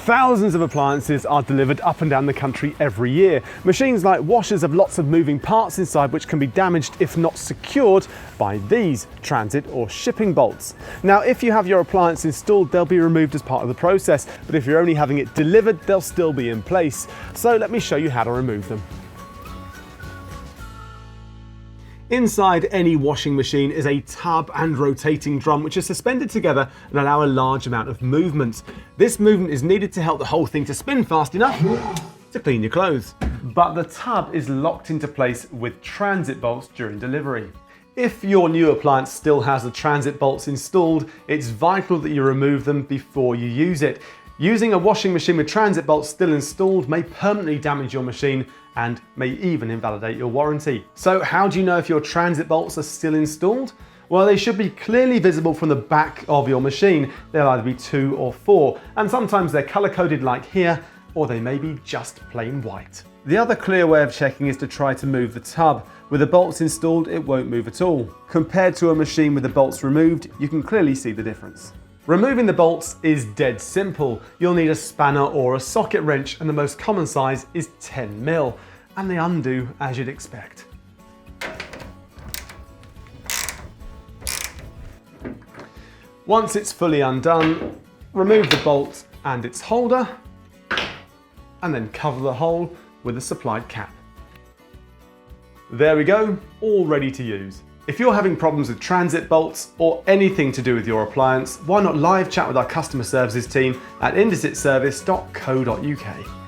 Thousands of appliances are delivered up and down the country every year. Machines like washers have lots of moving parts inside which can be damaged if not secured by these transit or shipping bolts. Now, if you have your appliance installed, they'll be removed as part of the process, but if you're only having it delivered, they'll still be in place. So let me show you how to remove them. Inside any washing machine is a tub and rotating drum which are suspended together and allow a large amount of movement. This movement is needed to help the whole thing to spin fast enough to clean your clothes. But the tub is locked into place with transit bolts during delivery. If your new appliance still has the transit bolts installed, it's vital that you remove them before you use it. Using a washing machine with transit bolts still installed may permanently damage your machine and may even invalidate your warranty. So how do you know if your transit bolts are still installed? Well, they should be clearly visible from the back of your machine. They'll either be 2 or 4, and sometimes they're color-coded like here, or they may be just plain white. The other clear way of checking is to try to move the tub. With the bolts installed, it won't move at all. Compared to a machine with the bolts removed, you can clearly see the difference. Removing the bolts is dead simple. You'll need a spanner or a socket wrench, and the most common size is 10mm, and they undo as you'd expect. Once it's fully undone, remove the bolt and its holder, and then cover the hole with a supplied cap. There we go, all ready to use. If you're having problems with transit bolts or anything to do with your appliance, why not live chat with our customer services team at indesitservice.co.uk.